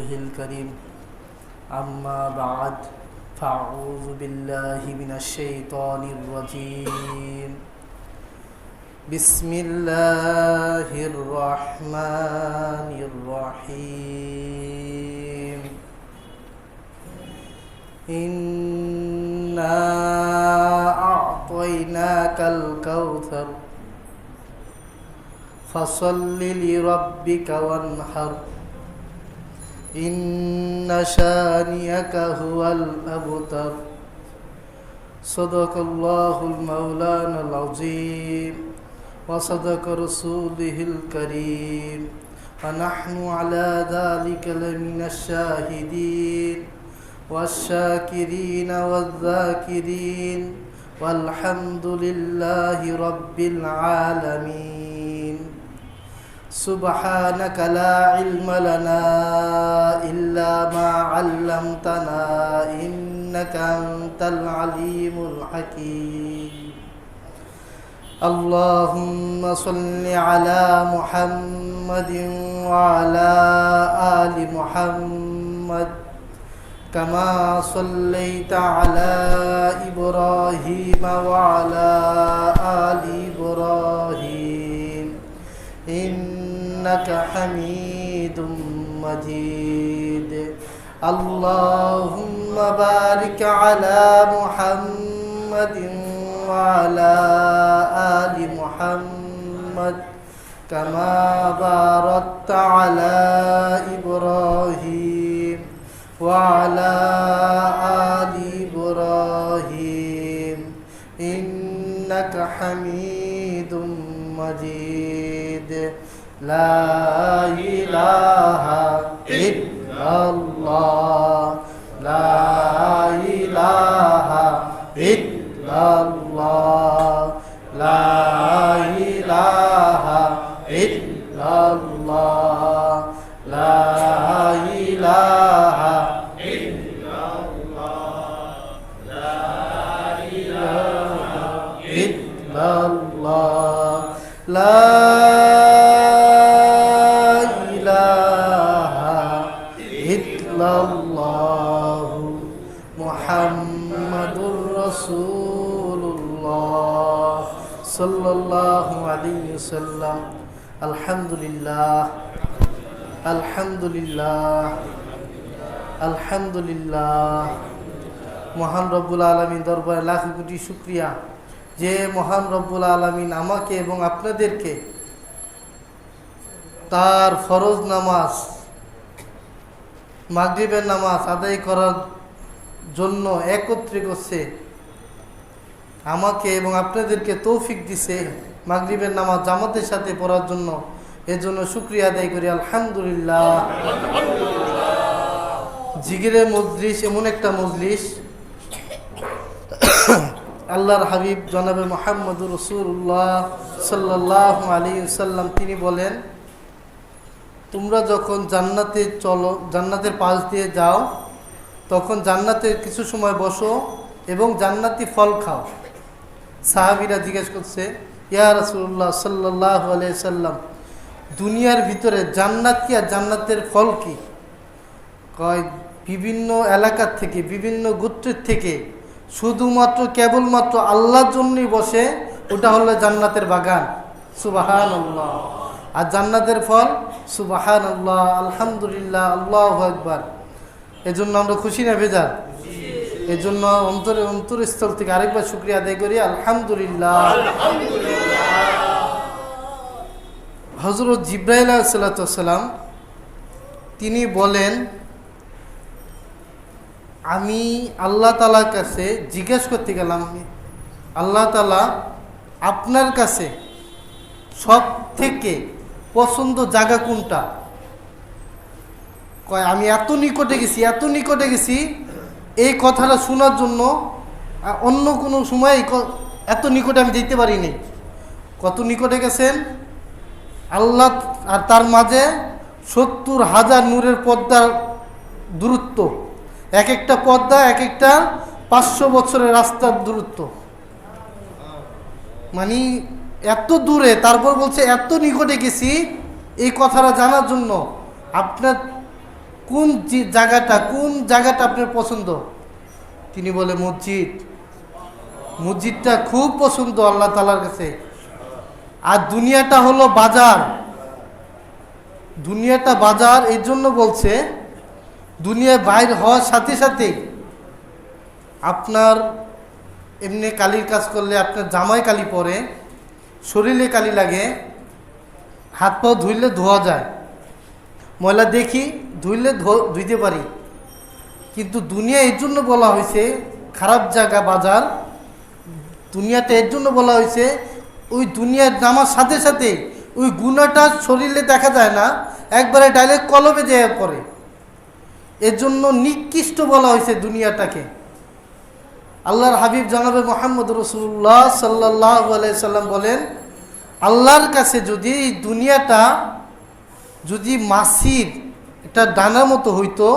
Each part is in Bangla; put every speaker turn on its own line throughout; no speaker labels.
رسوله الكريم أما بعد فأعوذ بالله من الشيطان الرجيم بسم الله الرحمن الرحيم إنا أعطيناك الكوثر فصل لربك وانحر إن شانئك هو الأبتر صدق الله المولانا العظيم وصدق رسوله الكريم ونحن على ذلك لمن الشاهدين والشاكرين والذاكرين والحمد لله رب العالمين سبحانك لا علم لنا إلا ما علمتنا إنك أنت العليم الحكيم اللهم صل على محمد وعلى آل محمد كما صليت على إبراهيم وعلى آل إبراهيم إنك حميد مجيد اللهم بارك على محمد وعلى آل محمد كما باركت على إبراهيم وعلى آل إبراهيم إنك حميد مجيد لا إله إلا الله لا إله إلا الله لا إله إلا الله لا إله إلا الله لا إله إلا الله لا إله إلا الله محمد رسول الله صلى الله عليه وسلم الحمد لله আলহামদুলিল্লাহ আলহামদুলিল্লাহ মহান রব্বুল আলামিন দরবারে লাখ কোটি শুকরিয়া যে মহান রব্বুল আলামিন আমাকে এবং আপনাদেরকে তার ফরজ নামাজ মাগরিবের নামাজ আদায় করার জন্য একত্রে করছে, আমাকে এবং আপনাদেরকে তৌফিক দিছে মাগরিবের নামাজ জামাতের সাথে পড়ার জন্য। এজন্য শুকরিয়া আদায় করি আলহামদুলিল্লাহ। জিকিরের মজলিস এমন একটা মজলিস, আল্লাহর হাবিব জনাবে মুহাম্মদুর রাসূলুল্লাহ সাল্লাল্লাহু আলাইহি ওয়াসাল্লাম তিনি বলেন, তোমরা যখন জান্নাতে চলো, জান্নাতের পাশ দিয়ে যাও, তখন জান্নাতের কিছু সময় বসো এবং জান্নাতি ফল খাও। সাহাবীরা জিজ্ঞেস করছে, ইয়া রাসূলুল্লাহ সাল্লাল্লাহু আলাইহি ওয়াসাল্লাম, দুনিয়ার ভিতরে জান্নাত কি আর জান্নাতের ফল কি? কয়, বিভিন্ন এলাকার থেকে বিভিন্ন গোত্রের থেকে শুধুমাত্র কেবলমাত্র আল্লাহর জন্যই বসে, ওটা হলো জান্নাতের বাগান। সুবহানাল্লাহ। আর জান্নাতের ফল সুবহানাল্লাহ, আলহামদুলিল্লাহ, আল্লাহু আকবার। এজন্য আমরা খুশি না বেজার? এজন্য অন্তরস্থল থেকে আরেকবার শুকরিয়া আদায় করি আলহামদুলিল্লাহ। হযরত জিবরাইল আলাইহিস সালাম তিনি বলেন, আমি আল্লাহ তাআলার কাছে জিজ্ঞেস করতে গেলাম, আল্লাহ তাআলা আপনার কাছে সব থেকে পছন্দ জায়গা কোনটা? কয়, আমি এত নিকটে গেছি এই কথাটা শোনার জন্য অন্য কোনো সময় এত নিকটে আমি যেতে পারিনি। কত নিকটে গেছেন? আল্লাহ আর তার মাঝে ৭০,০০০ নূরের পর্দার দূরত্ব, এক একটা পর্দা এক একটা ৫০০ বছরের রাস্তার দূরত্ব। মানে এত দূরে, তারপর বলছে এত নিকটে গেছি এই কথাটা জানার জন্য। আপনার কোন জায়গাটা আপনার পছন্দ? তিনি বলে মসজিদ। মসজিদটা খুব পছন্দ আল্লাহ তাআলার কাছে। আর দুনিয়াটা হলো বাজার। দুনিয়াটা বাজার এই জন্য বলছে, দুনিয়ায় বাইর হওয়ার সাথে সাথে আপনার এমনি কালির কাজ করলে আপনার জামায় কালি পড়ে, শরীরে কালি লাগে, হাত পাও ধুইলে ধোয়া যায়, ময়লা দেখি ধুইলে ধুইতে পারি। কিন্তু দুনিয়া এর জন্য বলা হয়েছে খারাপ জায়গা বাজার। দুনিয়াটা এর জন্য বলা হয়েছে ওই দুনিয়ার নামার সাথে সাথে ওই গুনাহটা শরীরে দেখা যায় না, একবারে ডাইরেক্ট কলবে যেয়ে পড়ে। এর জন্য নিকৃষ্ট বলা হয়েছে দুনিয়াটাকে। আল্লাহর হাবিব জনাবে মুহাম্মদ রাসূলুল্লাহ সাল্লাল্লাহু আলাইহি সাল্লাম বলেন, আল্লাহর কাছে যদি এই দুনিয়াটা যদি মাছির একটা ডানার মতো হইতো,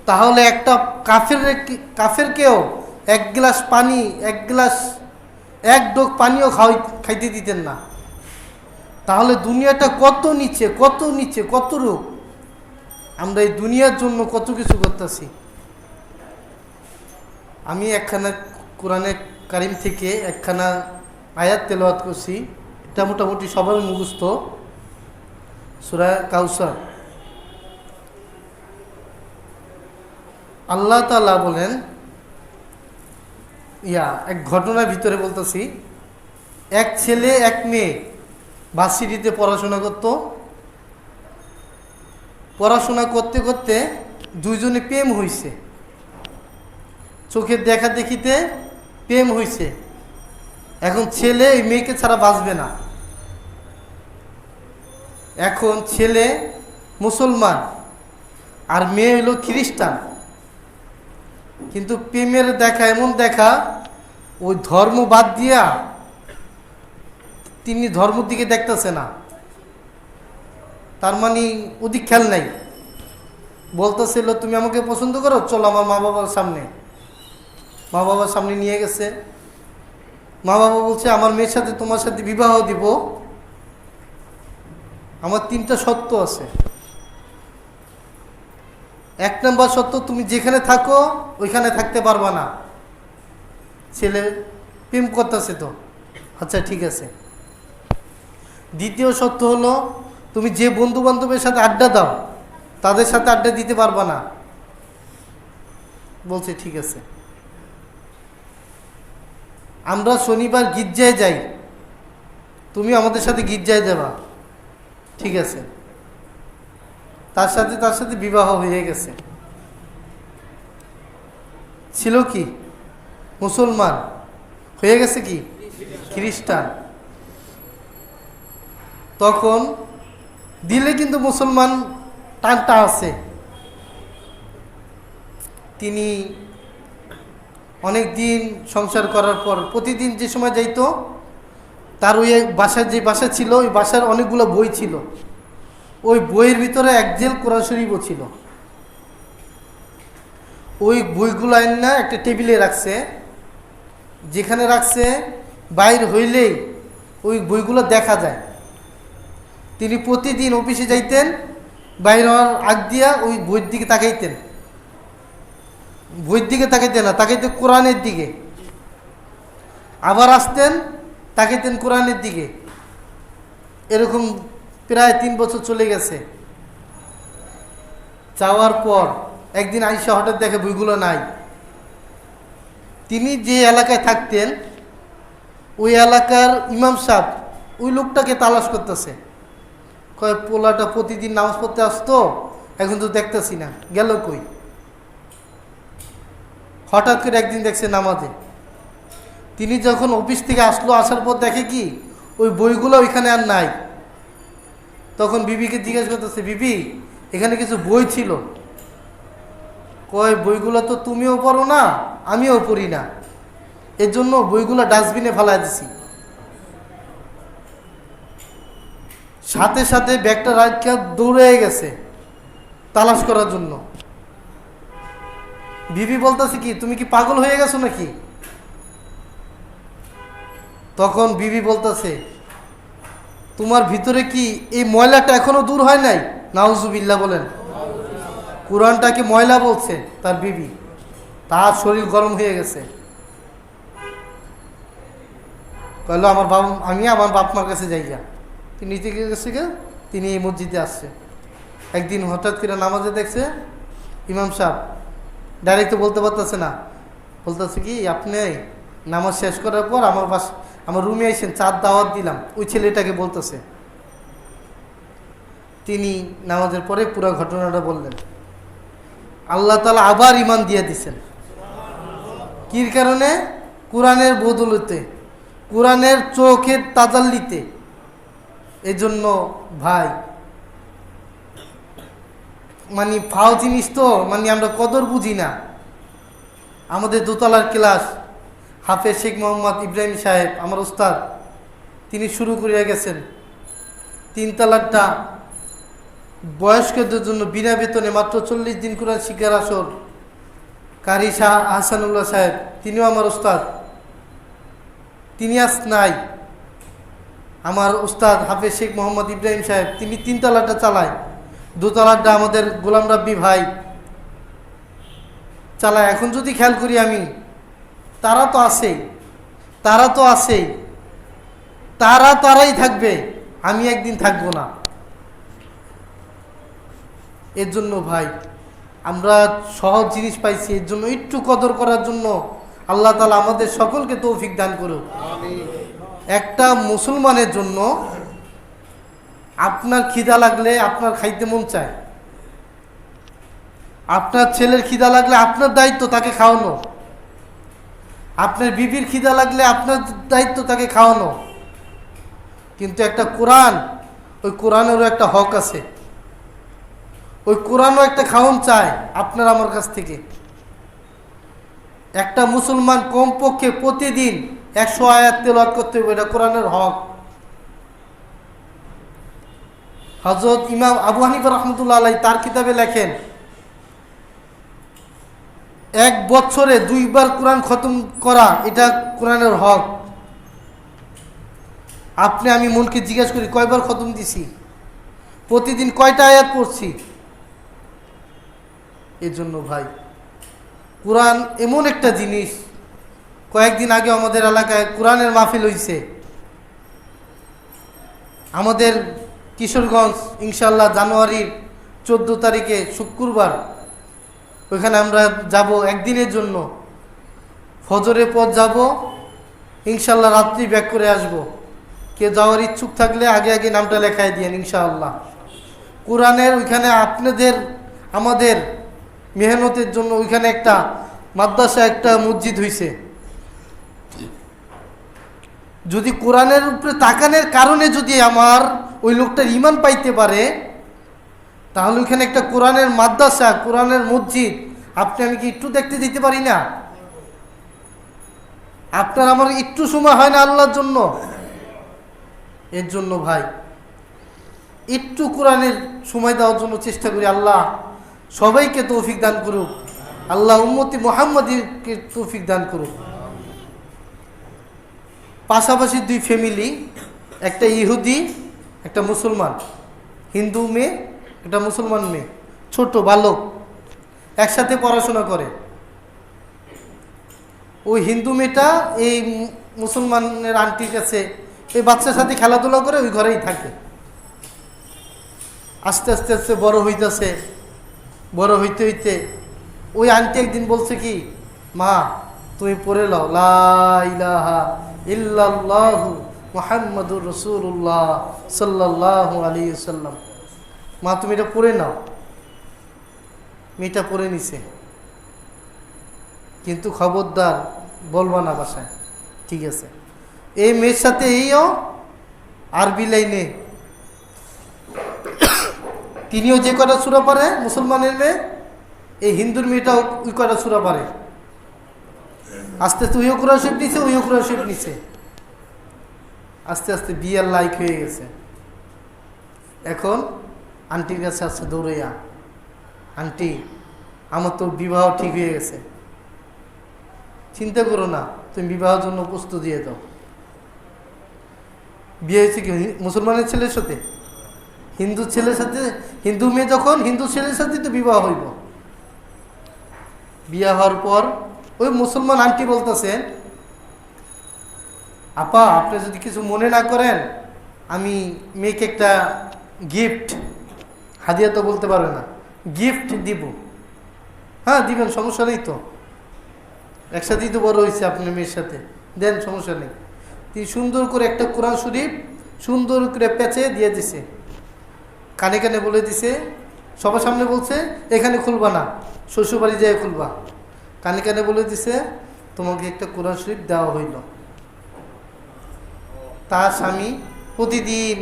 তাহলে একটা কাফেরকেও এক গ্লাস পানি, এক ডোক পানিও খাইতে দিতেন না। তাহলে দুনিয়াটা কত নিচে, কত রূপ। আমরা এই দুনিয়ার জন্য কত কিছু করতেছি। আমি একখানা কোরআনে কারিম থেকে একখানা আয়াত তেলাওয়াত করছি, এটা মোটামুটি সবার মুখস্থ, সূরা কাউসার। আল্লাহ তাআলা বলেন, এক ঘটনার ভিতরে বলতেছি, এক ছেলে এক মেয়ে ভার্সিটিতে পড়াশোনা করত। পড়াশোনা করতে করতে দুইজনে প্রেম হইছে, চোখের দেখা দেখিতে প্রেম হইছে। এখন ছেলে এই মেয়েকে ছাড়া বাঁচবে না। এখন ছেলে মুসলমান আর মেয়ে হইল খ্রিস্টান। কিন্তু প্রেমের দেখা এমন দেখা, ওই ধর্ম বাদ দিয়া তিনি ধর্মের দিকে দেখতেছে না। তার মানে ওদিক খেয়াল নাই। বলতেছিল, তুমি আমাকে পছন্দ করো, চলো আমার মা বাবার সামনে। মা বাবার সামনে নিয়ে গেছে। মা বাবা বলছে, আমার মেয়ের সাথে তোমার সাথে বিবাহ দিব, আমার 3টা শর্ত আছে। 1 নম্বর শর্ত, তুমি যেখানে থাকো ওইখানে থাকতে পারবা না। ছেলে প্রেম করতেছে তো, আচ্ছা ঠিক আছে। 2য় শর্ত হলো, তুমি যে বন্ধু বান্ধবের সাথে আড্ডা দাও তাদের সাথে আড্ডা দিতে পারবা না। বলছে ঠিক আছে। আমরা শনিবার গির্জায় যাই, তুমি আমাদের সাথে গির্জায় যাবা, ঠিক আছে। তার সাথে বিবাহ হয়ে গেছে। ছিল কি মুসলমান, হয়ে গেছে কি খ্রিস্টান। তখন দিলে কিন্তু মুসলমান টানটা আছে। তিনি অনেক দিন সংসার করার পর প্রতিদিন যে সময় যাইতো, তার ওই বাসার যে বাসা ছিল, ওই বাসার অনেকগুলো বই ছিল। ওই বইয়ের ভিতরে একজেল কোরআন শরীফও ছিল। ওই বইগুলো না একটা টেবিলে রাখছে, যেখানে রাখছে বাইর হইলেই ওই বইগুলো দেখা যায়। তিনি প্রতিদিন অফিসে যাইতেন, বাইর হওয়ার আগ দিয়া ওই বইয়ের দিকে তাকাইতেন। বইয়ের দিকে তাকাইতেন না, তাকাইতেন কোরআনের দিকে। আবার আসতেন, তাকাইতেন কোরআনের দিকে। এরকম প্রায় 3 বছর চলে গেছে। যাওয়ার পর একদিন আইসা হঠাৎ দেখে বইগুলো নাই। তিনি যে এলাকায় থাকতেন ওই এলাকার ইমাম সাহেব ওই লোকটাকে তালাশ করতেছে। কয়, পোলাটা প্রতিদিন নামাজ পড়তে আসতো, এখন তো দেখতেছি না, গেল কই? হঠাৎ করে একদিন দেখছে নামাজে। তিনি যখন অফিস থেকে আসলো, আসার পর দেখে কি ওই বইগুলো ওইখানে আর নাই। তখন বিবিকে জিজ্ঞেস করতেছে, বিবি এখানে কিছু বই ছিল। কয়, বইগুলো তো তুমিও পড়ো না, আমিও পড়ি না, এর জন্য বইগুলো ডাস্টবিনে ফেলাই দিছি। সাথে সাথে ব্যাগটা রাখা দৌড়ে গেছে তালাশ করার জন্য। বিবি বলতেছে, কি তুমি কি পাগল হয়ে গেছো নাকি? তখন বিবি বলতেছে, তোমার ভিতরে কি এই ময়লাটা এখনো দূর হয় নাই? নাউজুবিল্লাহ বলেন। কোরআনটাকে ময়লা বলছে তার বিবি, তার শরীর গরম হয়ে গেছে। কইল আমি আমার বাপ মার কাছে যাই গা। তিনি নিচে গেছে গে, তিনি এই মসজিদে আসছে। একদিন হঠাৎ করে নামাজে দেখছে ইমাম সাহেব, ডাইরেক্ট বলতে পারতেছে না, বলতেছে কি আপনি নামাজ শেষ করার পর আমার রুমে আইসেন, চাঁদ দাওয়াত দিলাম, ওই ছেলেটাকে বলতেছে। তিনি নামাজের পরে পুরো ঘটনাটা বললেন। আল্লাহ তাআলা আবার ঈমান দিয়ে দিছেন। কির কারণে? কোরআনের বদৌলতে, কোরআনের চোখের তাজাল্লিতে। এজন্য ভাই মানে ফাও জিনিস তো আমরা কদর বুঝি না। আমাদের দোতলার ক্লাস হাফেজ শেখ মোহাম্মদ ইব্রাহিম সাহেব আমার উস্তাদ, তিনি শুরু করিয়া গেছেন। 3 তলারটা বয়স্কদের জন্য বিনা বেতনে মাত্র 40 দিন কোরআন শিক্ষার আসর। কারি শাহ আহসানুল্লাহ সাহেব, তিনিও আমার উস্তাদ, তিনি আজ নাই। আমার উস্তাদ হাফেজ শেখ মোহাম্মদ ইব্রাহিম সাহেব, তিনি 3 তলাটা চালায়। 2 তলাটা আমাদের গোলাম রাব্বি ভাই চালায়। এখন যদি খেয়াল করি আমি, তারা তো আছেই, তারাই থাকবে, আমি একদিন থাকবো না। এর জন্য ভাই আমরা সহজ জিনিস পাইছি, এর জন্য একটু কদর করার জন্য আল্লাহ তাআলা আমাদের সকলকে তৌফিক দান করুক। একটা মুসলমানের জন্য আপনার খিদা লাগলে আপনার খাইতে মন চায়, আপনার ছেলের খিদা লাগলে আপনার দায়িত্ব তাকে খাওয়ানো, আপনার বিবির খিদা লাগলে আপনার দায়িত্ব তাকে খাওয়ানো। কিন্তু একটা কোরআন, ওই কোরআনেরও একটা হক আছে, ওই কোরআনও একটা খাওয়ান চায় আপনার আমার কাছ থেকে। একটা মুসলমান কমপক্ষে প্রতিদিন 100 আয়াত তেলাওয়াত করতে হবে, এটা কোরআনের হক। হযরত ইমাম আবু হানিফা রাহমাতুল্লাহ আলাইহি তার কিতাবে লেখেন, 1 বছরে 2 বার কোরআন খতম করা এটা কোরআনের হক। আমি মনকে জিজ্ঞাসা করি কয়বার খতম দিছি, প্রতিদিন কয়টা আয়াত পড়ছি। এর জন্য ভাই কোরআন এমন একটা জিনিস। কয়েকদিন আগে আমাদের এলাকায় কোরআনের মাহফিল হইছে, আমাদের কিশোরগঞ্জ, ইনশাআল্লাহ জানুয়ারির 14 তারিখে শুক্রবার। ওইখানে আমরা যাব একদিনের জন্য, ফজরের পর যাব, ইনশাআল্লাহ রাত্রি ব্যাক করে আসব। কেউ যাওয়ার ইচ্ছুক থাকলে আগে আগে নামটা লেখায় দিয়েন ইনশাআল্লাহ। কোরআনের ওইখানে আপনাদের আমাদের মেহনতের জন্য ওইখানে একটা মাদ্রাসা, একটা মসজিদ হইছে। যদি কোরআনের উপরে তাকানোর কারণে যদি আমার ওই লোকটার ঈমান পাইতে পারে, তাহলে ওইখানে একটা কোরআনের মাদ্রাসা, কোরআনের মসজিদ আমি কি একটু দেখতে দিতে পারি না? আপনার আমার একটু সময় হয় না আল্লাহর জন্য? এর জন্য ভাই একটু কোরআনের সময় দেওয়ার জন্য চেষ্টা করি। আল্লাহ সবাইকে তৌফিক দান করুক, আল্লাহ উম্মতি মুহাম্মাদীকে তৌফিক দান করুক। পাশাপাশি 2 ফ্যামিলি, একটা ইহুদি একটা মুসলমান, হিন্দু মেয়ে একটা মুসলমান মেয়ে, ছোট বালক, একসাথে পড়াশোনা করে। ওই হিন্দু মেয়েটা এই মুসলমানের আন্টির কাছে এই বাচ্চার সাথে খেলাধুলা করে ওই ঘরেই থাকে। আস্তে আস্তে আস্তে বড় হইতেছে, বড় হইতে হইতে ওই আন্টি একদিন বলছে কি, মা তুমি পড়ে লাও লা ইলাহা ইল্লাল্লাহু মুহাম্মাদুর রাসূলুল্লাহ সাল্লাল্লাহু আলাইহি ওয়াসাল্লাম। মা তুমি এটা পড়ে নাও। মেয়েটা পড়ে নিছে, কিন্তু খবরদার বলবা না বাসায়, ঠিক আছে? এই মেয়ের সাথে এইও আরবি লাইনে, তিনিও যে কয়টা সূরা পারে মুসলমানের মেয়ে, এই হিন্দুর মেয়েটাও ওই কয়টা সূরা পারে। আস্তে আস্তে ওইও কোরআন শরীফ নিছে, ওইও কোরআন শরীফ নিছে। আস্তে আস্তে বিয়ার লাইক হয়ে গেছে। এখন আন্টির কাছে আসছে দৌড়াইয়া, আন্টি আমার তো বিবাহ ঠিক হয়ে গেছে, চিন্তা করো না, তুমি বিবাহের জন্য প্রস্তুত দিয়ে দাও। বিয়ে হয়েছে কি মুসলমানের ছেলের সাথে? হিন্দু ছেলের সাথে, হিন্দু মেয়ে যখন হিন্দু ছেলের সাথে তো বিবাহ হইব। বিয়ে হওয়ার পর ওই মুসলমান আন্টি বলতেছে, আপা আপনি যদি কিছু মনে না করেন আমি মেয়েকে একটা গিফট, হাদিয়া তো বলতে পারবে না, গিফট দিব। হ্যাঁ দিবেন, সমস্যা নেই তো, একসাথেই তো বড় হয়েছে আপনার মেয়ের সাথে, দেন সমস্যা নেই। তিনি সুন্দর করে একটা কোরআন শরীফ সুন্দর করে পেঁচে দিয়ে দিছে, কানে কানে বলে দিছে, সবার সামনে বলছে এখানে খুলবা না, শ্বশুরবাড়ি যেয়ে খুলবা। কানে কানে বলে দিছে তোমাকে একটা কোরআন শরীফ দেওয়া হইল। তার স্বামী প্রতিদিন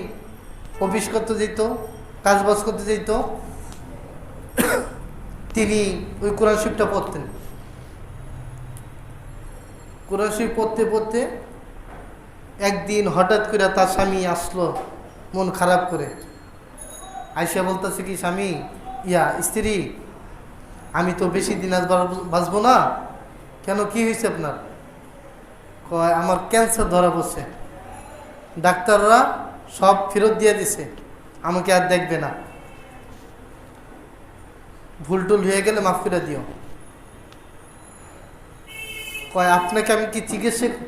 অফিস করতে যেত, কাজবাজ করতে যেত, তিনি ওই কোরআন শরীফটা পড়তেন। কোরআন শরীফ পড়তে পড়তে একদিন হঠাৎ করে তার স্বামী আসলো মন খারাপ করে, আয়সা বলতেছে কি, স্বামী স্ত্রী আমি তো বেশি দিন আজ বাঁচবো না। কেন, কি হয়েছে আপনার? কয় আমার ক্যান্সার ধরা পড়ছে, ডাক্তাররা সব ফেরত দিয়ে দিছে, আমাকে আর দেখবে না, ভুল টুল হয়ে গেলে মাফ করে দিও। কয় আপনাকে আমি কি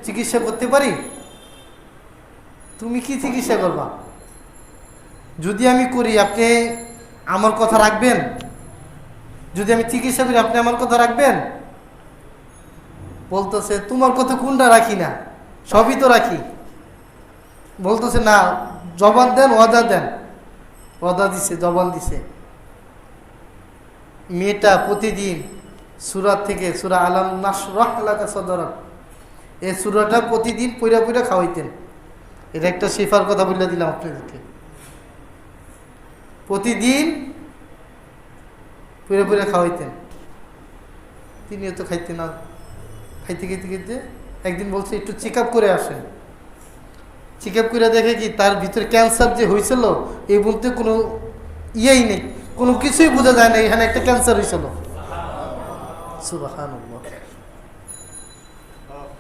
চিকিৎসা করতে পারি? তুমি কি চিকিৎসা করবা? যদি আমি করি আপনি আমার কথা রাখবেন? যদি আমি চিকিৎসা করি আপনি আমার কথা রাখবেন? বলতেছে তোমার কথা কোনটা রাখি না, সবই তো রাখি। বলতেছে না, জবান দেন, ওয়াদা দেন। ওয়াদা দিছে, জবান দিছে। মেয়েটা প্রতিদিন সূরা থেকে সূরা আলাম নাশরাহ লাকা সাদরাক, এই সূরাটা প্রতিদিন পইরা পইরা খাওয়াইতেন। এটা একটা শিফার কথা বলে দিলাম আপনাদেরকে। প্রতিদিন পইরা পইরা খাওয়াইতেন, তিনিও তো খাইতেন না। খাইতে খাইতে খাইতে একদিন বলছে একটু চেক আপ করে আসেন। চেক আপ করে দেখে কি তার ভিতরে ক্যান্সার যে হয়েছিল এই বলতে কোনো ইয়েই নেই, কোনো কিছুই বোঝা যায় না এখানে একটা ক্যান্সার হয়েছিল। সুবহানাল্লাহ।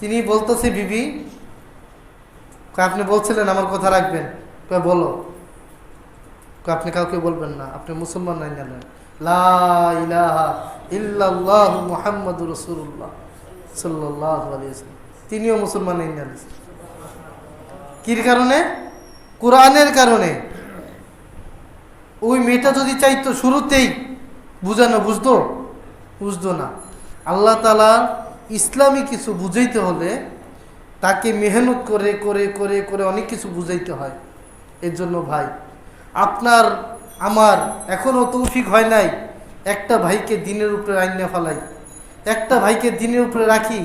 তিনি বলতেছে, বিবি আপনি বলছিলেন আমার কথা রাখবেন, বলো। আপনি কাউকে বলবেন না, আপনি মুসলমান নাই জানেন, লা ইলাহা ইল্লাল্লাহু মুহাম্মাদুর রাসূলুল্লাহ সাল্লাল্লাহু আলাইহি ওয়াসাল্লাম। তিনিও মুসলমান নাই জানেন। কির কারণে? কোরআনের কারণে। ওই মেয়েটা যদি চাইতো শুরুতেই বুঝানো, বুঝতো না। আল্লাহ তাআলা ইসলামী কিছু বুঝাইতে হলে তাকে মেহনত করে করে করে করে অনেক কিছু বুঝাইতে হয়। এর জন্য ভাই আপনার আমার এখনও তৌফিক হয় নাই একটা ভাইকে দিনের উপরে আইনে ফেলাই, একটা ভাইকে দিনের উপরে রাখি।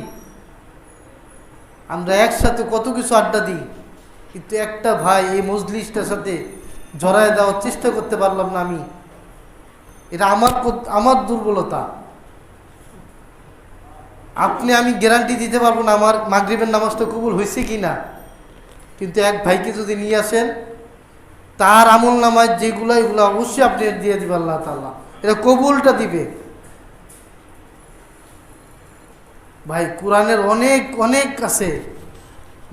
আমরা একসাথে কত কিছু আড্ডা দিই, কিন্তু একটা ভাই এই মজলিসটার সাথে জড়ায় দেওয়ার চেষ্টা করতে পারলাম না আমি। এটা আমার দুর্বলতা। আমি গ্যারান্টি দিতে পারবো না আমার মাগরিবের নামাজটা কবুল হয়েছে কি না, কিন্তু এক ভাইকে যদি নিয়ে আসেন তার আমল নামাজ যেগুলো এগুলো অবশ্যই আপনি দিয়ে দিবেন, আল্লাহ তাআলা এটা কবুলটা দিবে। ভাই কোরআনের অনেক অনেক আছে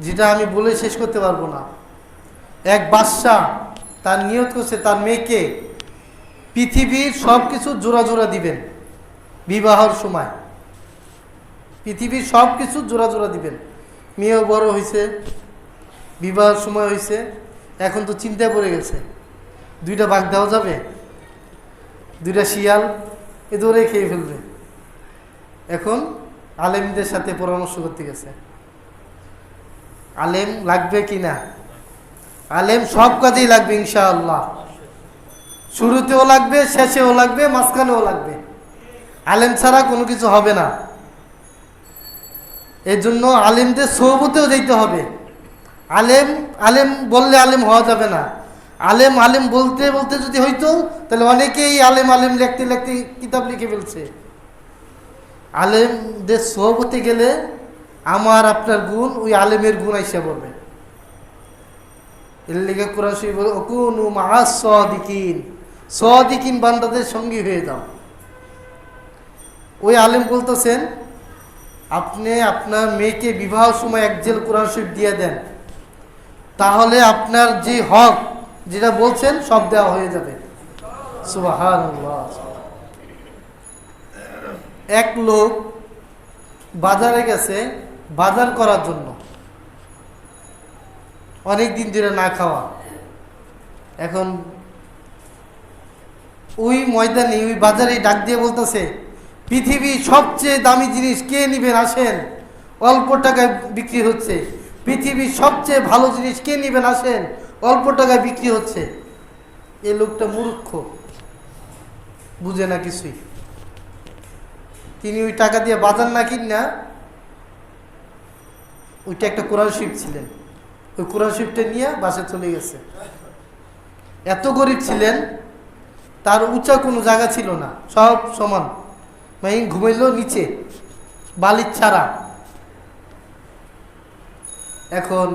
যেটা আমি বলে শেষ করতে পারবো না। এক বাদশাহ তার নিয়ত করছে তার মেয়েকে পৃথিবীর সব কিছু জোড়া জোড়া দিবেন বিবাহর সময়, পৃথিবীর সব কিছু জোড়া জোড়া দিবেন। মেয়েও বড় হয়েছে, বিবাহের সময় হয়েছে, এখন তো চিন্তায় পড়ে গেছে দুইটা বাঘ দেওয়া যাবে, দুইটা শিয়াল এ দৌড়ে খেয়ে ফেলবে। এখন আলেমদের সাথে পরামর্শ করতে গেছে, আলেম লাগবে কি না। আলেম সব কাজেই লাগবে ইনশাআল্লাহ, শুরুতেও লাগবে, শেষেও লাগবে, মাঝখানেও লাগবে। আলেম ছাড়া কোনো কিছু হবে না। এই জন্য আলেমদের সোহবতেও যেতে হবে। আলেম বললে আলেম হওয়া যাবে না। আলেম বলতে বলতে যদি হইতো তাহলে অনেকেই আলেম লিখতে লিখতে কিতাব লিখে ফেলছে। আলেমদের সোহবতে গেলে আমার আপনার গুণ ওই আলেমের গুণ আইসা পড়বে। এর লিগে কোরআন শরীফ বলে ওকুনু মাআস সাদিকিন, সাদিকিন বান্দাদের সঙ্গী হয়ে যাও। ওই আলেম বলতেছেন আপনি আপনার মেয়েকে বিবাহ সময় এক জেল কোরআন শরীফ দিয়ে দেন, তাহলে আপনার যে হক যেটা বলছেন সব দেওয়া হয়ে যাবে। সুবহানাল্লাহ। এক লোক বাজারে গেছে বাজার করার জন্য, অনেক দিন ধরে না খাওয়া। এখন ওই ময়দানে ওই বাজারে ডাক দিয়ে বলতেছে, পৃথিবীর সবচেয়ে দামি জিনিস কে নিবেন আসেন, অল্প টাকায় বিক্রি হচ্ছে। পৃথিবীর সবচেয়ে ভালো জিনিস কে নিবেন আসেন, অল্প টাকায় বিক্রি হচ্ছে। এই লোকটা মূর্খ, বুঝে না কিছুই। তিনি ওই টাকা দিয়ে বাজার না কিনা, ওইটা একটা কোরআন শরীফ ছিলেন, ওই কোরআন শরীফটা নিয়ে বাসায় চলে গেছে। এত গরিব ছিলেন, তার উঁচা কোনো জায়গা ছিল না, সব সমান, মানে ঘুমাইল নিচে বালির ছাড়া। এখন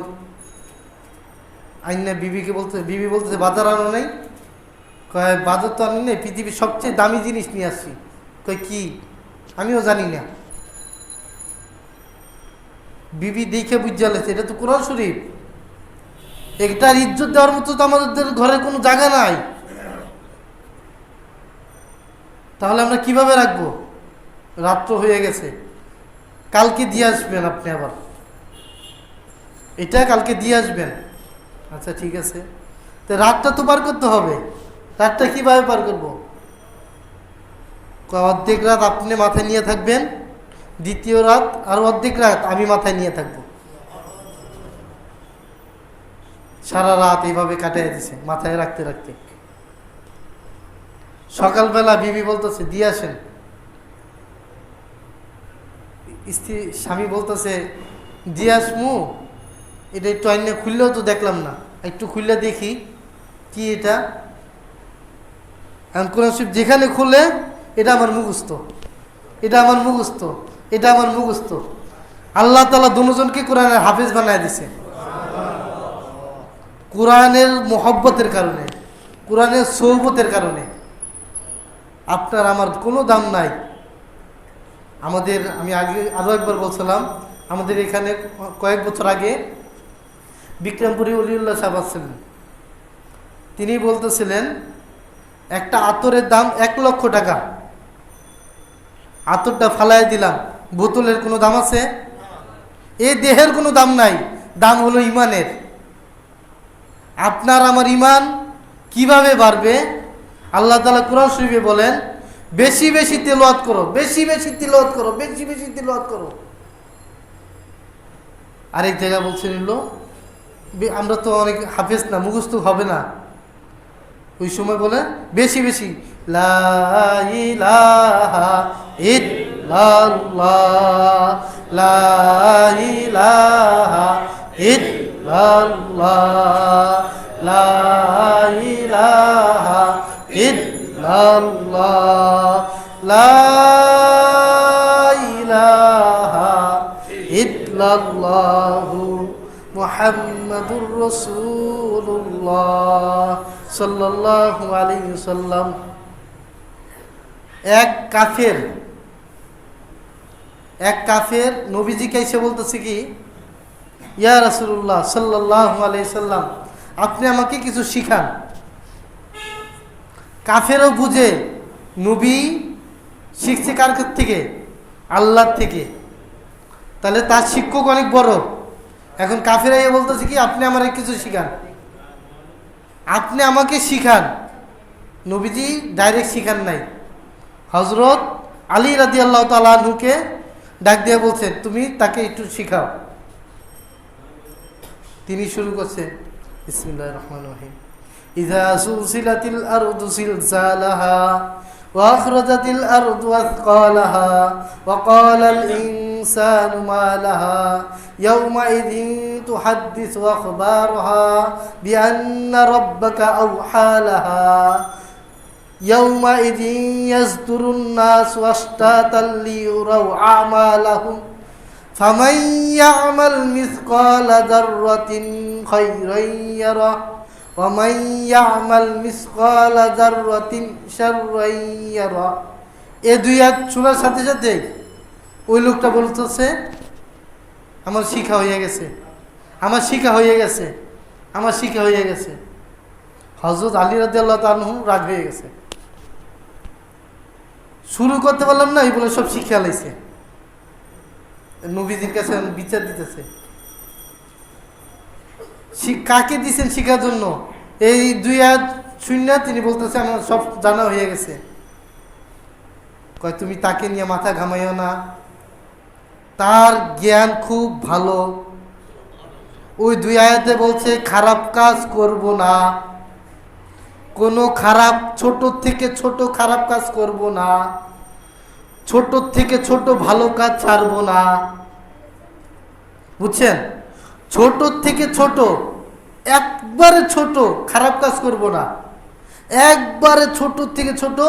আইনা বিবিকে বলতে, বিবি বলতেছে বাজার আনো নাই? কয় বাজার তো আনি নাই, পৃথিবীর সবচেয়ে দামি জিনিস নিয়ে আসছি। কয় কি? আমিও জানি না। বিবি দেখে বুঝে লেছে এটা তো কোরআন শরীফ, এটার ইজ্জত দেওয়ার মতো তো আমাদের ঘরে কোনো জায়গা নাই, তাহলে আমরা কিভাবে রাখবো? রাত্র হয়ে গেছে, কালকে দিয়ে আসবেন আপনি, আবার এটা কালকে দিয়ে আসবেন। আচ্ছা ঠিক আছে, তো রাতটা তো পার করতে হবে, রাতটা কিভাবে পার করবো? অর্ধেক রাত আপনি মাথায় নিয়ে থাকবেন, দ্বিতীয় রাত আর অর্ধেক রাত আমি মাথায় নিয়ে থাকবো। সারা রাত এইভাবে কাটিয়ে দিছে মাথায় রাখতে রাখতে। সকালবেলা বিবি বলতেছে দিয়ে আসেন, স্ত্রী স্বামী বলতেছে দিয়ে আসমু, এটা একটু আইনে খুললেও তো দেখলাম না, একটু খুললে দেখি কি এটা। কোরআন শরীফ যেখানে খুলে এটা আমার মুখস্থ, এটা আমার মুখস্থ, এটা আমার মুখস্থ। আল্লাহ তাআলা দুজনকে কোরআনের হাফেজ বানায় দিছে, কোরআনের মোহব্বতের কারণে, কোরআনের সৌবতের কারণে। আপনার আমার কোনো দাম নাই। আমাদের, আমি আগে আরও একবার বলছিলাম, আমাদের এখানে কয়েক বছর আগে বিক্রমপুরী অলিউল্লাহ সাহেব আসছিলেন। তিনি বলতেছিলেন একটা আতরের দাম 1 লক্ষ টাকা, আতরটা ফালাই দিলাম, বোতলের কোনো দাম আছে? এই দেহের কোনো দাম নাই, দাম হলো ইমানের। আপনার আমার ইমান কিভাবে বাড়বে? আল্লাহ তাআলা কোরআন শরীফে বলেন বেশি বেশি তিলাওয়াত করো, বেশি বেশি তিলাওয়াত করো, বেশি বেশি তিলাওয়াত করো। আরেক জায়গায় বলছেন আমরা তো অনেক হাফেজ না, মুখস্থ হবে না, ওই সময় বলে বেশি বেশি লা ইলাহা ইল্লাল্লাহ, লা ইলাহা ইল্লাল্লাহ, লা ইলাহা ইল্লাল্লাহ, লা ইলাহা ইল্লাল্লাহু মুহাম্মাদুর রাসূলুল্লাহ সাল্লাল্লাহু আলাইহি ওয়াসাল্লাম। এক কাফের নবীজিকে এসে বলতেছে কি, ইয়া রাসূলুল্লাহ সাল্লাল্লাহু আলাইহি সাল্লাম, আপনি আমাকে কিছু শিখান। কাফেরও বুঝে নবী শিখছে কার কাছ থেকে? আল্লাহর থেকে, তাহলে তার শিক্ষক অনেক বড়। এখন কাফেরা বলতেছে কি আপনি আমাকে কিছু শিখান, আপনি আমাকে শিখান। নবীজি ডাইরেক্ট শিখান নাই, হযরত আলী রাদিয়াল্লাহু তাআলা আনহুকে ডাক দিয়ে বলছেন তুমি তাকে একটু শিখাও। তিনি শুরু করছেন বিসমিল্লাহির রহমানির রহিম, ইযা সুলসিলাতিল আরদু সিলসালাহা ওয়া আখরাজাতিল আরদু আথকালাহা ওয়া ক্বালাল ইনসানু মা লাহা ইয়াওমাইযিন তুহাদ্দিসু আখবারাহা বিআন্না রাব্বাকা আওহা লাহা ইয়াওমাইযিন ইয়াসদুরুন নাসু আশতাতাল লিয়ুরাউ আমালাহুম ফামান ইয়া'মাল মিসকালা যাররাতিন খায়রান ইয়ারাহ ওয়া মান ইয়া'মাল মিসকালা যাররাতিন শাররান ইয়ারাহ। এই দুই আয়াত শোনার সাথে সাথে ওই লোকটা বলতেছে আমার শিক্ষা হয়ে গেছে, আমার শিক্ষা হয়ে গেছে, আমার শিক্ষা হয়ে গেছে। হযরত আলী রাদিয়াল্লাহু তাআলা আনহু রাগ হয়ে গেছে, শুরু করতে পারলাম না, এই বলে সব শিক্ষা লাইছে, নবীজির কাছে বিচার দিতেছে। কাকে দিচ্ছেন শিক্ষার জন্য? এই 2 আয়াত শূন্য তিনি বলতেছে আমার সব জানা হয়ে গেছে। কয় তুমি তাকে নিয়ে মাথা ঘামাইও না, তার জ্ঞান খুব ভালো। ওই 2 আয়াতে বলছে খারাপ কাজ করব না, কোনো খারাপ, ছোট থেকে ছোট খারাপ কাজ করব না, ছোট থেকে ছোট ভালো কাজ ছাড়ব না। বুঝছেন? ছোট থেকে ছোট, একবারে ছোট খারাপ কাজ করব না, একবারে ছোট থেকে ছোট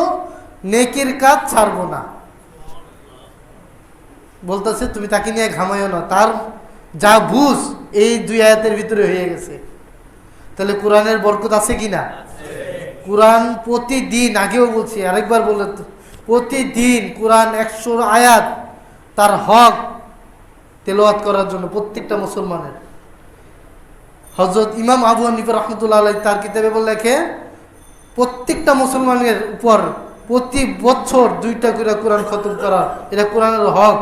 নেকির কাজ ছাড়ব না। বলতেছে তুমি তাকে নিয়ে ঘামাইও না, তার যা বুঝ এই 2 আয়াতের ভিতরে হয়ে গেছে। তাহলে কোরআনের বরকত আছে কিনা? কোরআন প্রতিদিন, আগেও বলছি আরেকবার বলে, প্রতিদিন কোরআন 100 আয়াত তার হক তেলাওয়াত করার জন্য প্রত্যেকটা মুসলমানের। হযরত ইমাম আবু হানিফা রাহমাতুল্লাহ আলাইহি তার কিতাবে বলে লেখে প্রত্যেকটা মুসলমানের উপর প্রতি বছর 2টা করে কোরআন খতম করা, এটা কোরআনের হক।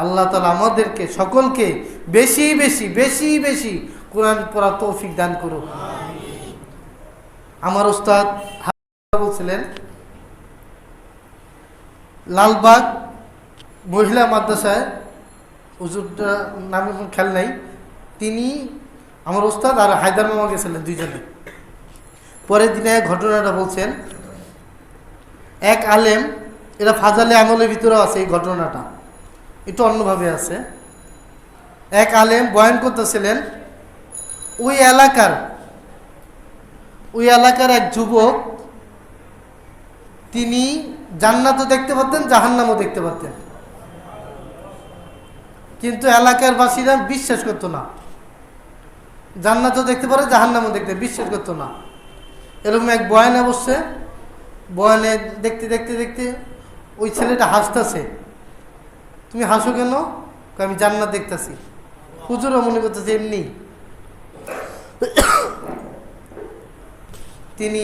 আল্লাহ তাআলা আমাদেরকে সকলকে বেশি বেশি বেশি বেশি কোরআন পড়ার তৌফিক দান করুন। আমার উস্তাদ বলছিলেন লালবাগ মহিলা মাদ্রাসায়, হুজুরটা নামে খেয়াল নাই, তিনি আমার উস্তাদ আর হায়দার মামা গেছিলেন দুইজনে। পরের দিনে ঘটনাটা বলছেন, এক আলেম, এটা ফাজালে আমলের ভিতরেও আছে এই ঘটনাটা, একটু অন্যভাবে আছে। এক আলেম বয়ান করতেছিলেন, ওই এলাকার এক যুবক, তিনি জান্নাতও দেখতে পারতেন, জাহান্নামও দেখতে পারতেন, কিন্তু এলাকার বাসীরা বিশ্বাস করতো না। জান্নাতও দেখতে পারে, জাহান্নামও দেখতে বিশ্বাস করতো না। এরকম এক বয়ানে বসছে, বয়ানে দেখতে দেখতে দেখতে ওই ছেলেটা হাসতেছে। তুমি হাসো কেন? আমি জান্নাত দেখতেছি। হুজুরও মনে করতেছে এমনি। তিনি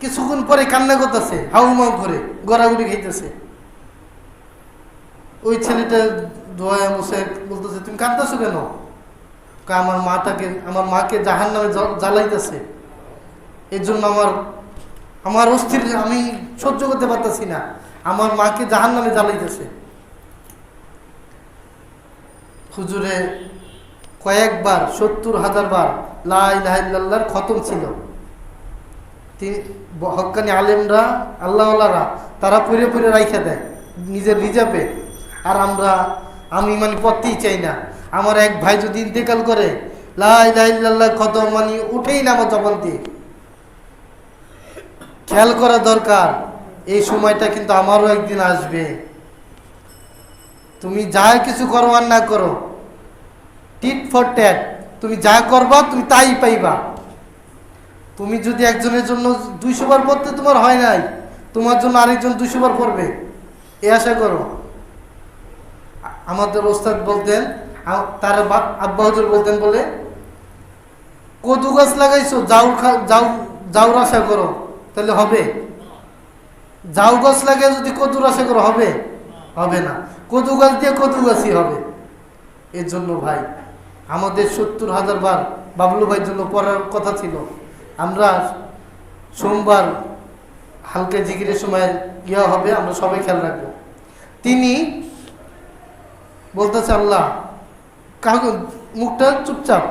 কিছুক্ষণ পরে কান্না করতেছে, হাউমাউ করে গড়াগড়ি খাইতেছে। ওই ছেলেটা দোয়া মুছে বলতেছে তুমি কাঁদতেছো কেন? আমার মাকে জাহান্নামে জ্বালাইতেছে, এর জন্য আমার অস্থির, আমি সহ্য করতে পারতেছি না, আমার মাকে জাহান্নামে জ্বালাইতেছে। হুজুরে কয়েকবার 70,000 বার লা ইলাহা ইল্লাল্লাহর খতম ছিল। হক্কানি আলেমরা, আল্লাহওয়ালারা, তারা পড়ে পড়ে রাইখা দেয় নিজের রিজার্ভে। আর আমি পড়তেই চাই না। আমার এক ভাই যদি ইন্তেকাল করে, লা ইলাহা ইল্লাল্লাহ খতম উঠেই না আমার জবান দিয়ে। খেয়াল করা দরকার, এই সময়টা কিন্তু আমারও একদিন আসবে। তুমি যা কিছু করো আর না করো, টিট ফর ট্যাট, তুমি যা করবা তুমি তাই পাইবা। তুমি যদি একজনের জন্য 200 বার পড়তে তোমার হয় নাই, তোমার জন্য আরেকজন 200 বার পড়বে, এ আশা করো। আমাদের ওস্তাদ বলতেন, তার আব্বা হুজুর বলতেন, বলে কদু গাছ লাগাইছো, যাওর আশা করো তাহলে হবে? যাও গাছ লাগিয়ে যদি কদুর আশা করো হবে? হবে না। কদু গাছ দিয়ে কদু গাছই হবে। এর জন্য ভাই আমাদের 70,000 বার বাবলু ভাইয়ের জন্য পড়ার কথা ছিল। আমরা সোমবার হালকা জিকিরের সময় হবে, আমরা সবাই খেয়াল রাখবো। তিনি বলতেছে আল্লাহ, কাউকে মুখটা চুপচাপ,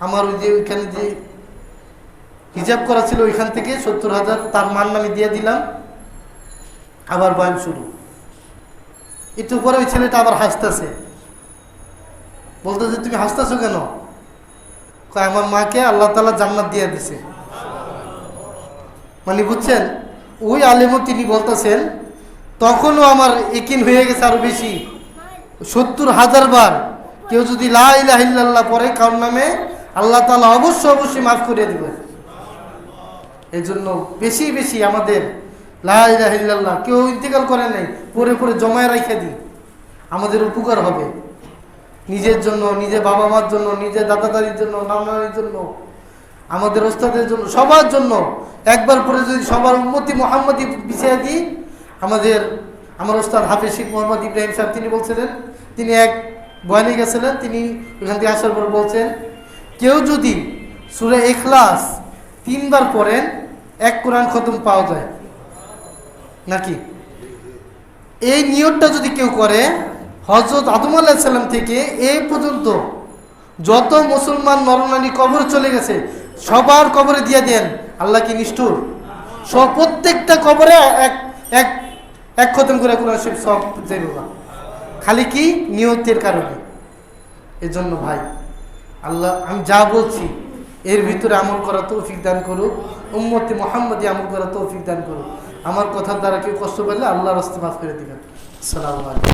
আমার ওই যে ওইখানে যে হিজাব করা ছিল ওইখান থেকে 70,000 তার মান নামে দিয়ে দিলাম। আবার বয়ান শুরু। একটু পরে ওই ছেলেটা আবার হাসতেছে, বলতেছে তুমি হাসতেছো কেন? আমার মাকে আল্লাহ তাআলা জান্নাত দিয়ে দিছে। বুঝছেন, ওই আলেমও তিনি বলতেছেন তখনও আমার ইকিন হয়ে গেছে আরো বেশি। 70,000 বার কেউ যদি লা ইলাহা ইল্লাল্লাহ পড়ে কার নামে, আল্লাহ তাআলা অবশ্যই মাফ করে দিবেন। এই জন্য বেশি বেশি আমাদের লা ইলাহা ইল্লাল্লাহ, কেউ ইন্তেকাল করে নাই, পরে পরে জমায় রাখা দিই, আমাদের উপকার হবে। নিজের জন্য, নিজের বাবা মার জন্য, নিজের দাদা দাদির জন্য, নানার জন্য, আমাদের ওস্তাদের জন্য, সবার জন্য একবার পরে যদি সবার উম্মতি মুহাম্মদি বিছিয়ে দিই, আমার ওস্তাদ হাফেজ শেখ মোহাম্মদ ইব্রাহিম সাহেব তিনি বলছিলেন, তিনি এক বয়ানে গেছিলেন, তিনি ওখান থেকে আসার পর বলছেন, কেউ যদি সূরা ইখলাস 3 বার পড়েন 1 কোরআন খতম পাওয়া যায় নাকি। এই নিয়তটা যদি কেউ করে, হযরত আদম আলাইহিস সালাম থেকে এই পর্যন্ত যত মুসলমান নরনারী কবরে চলে গেছে সবার কবরে দিয়ে দেন, আল্লাহ কি নিষ্ঠুর? প্রত্যেকটা কবরে এক খতম করে কোরআন শরীফ সব যাইবে না, খালি কি নিয়তের কারণে। এজন্য ভাই আল্লাহ আমি যা বলছি এর ভিতরে আমল করা তৌফিক দান করুক, উম্মতে মুহাম্মদী আমল করা তৌফিক দান করুক। আমার কথার দ্বারা কেউ কষ্ট পেলে আল্লাহর রাস্তায় মাফ করে দিবেন। আসসালামু আলাইকুম।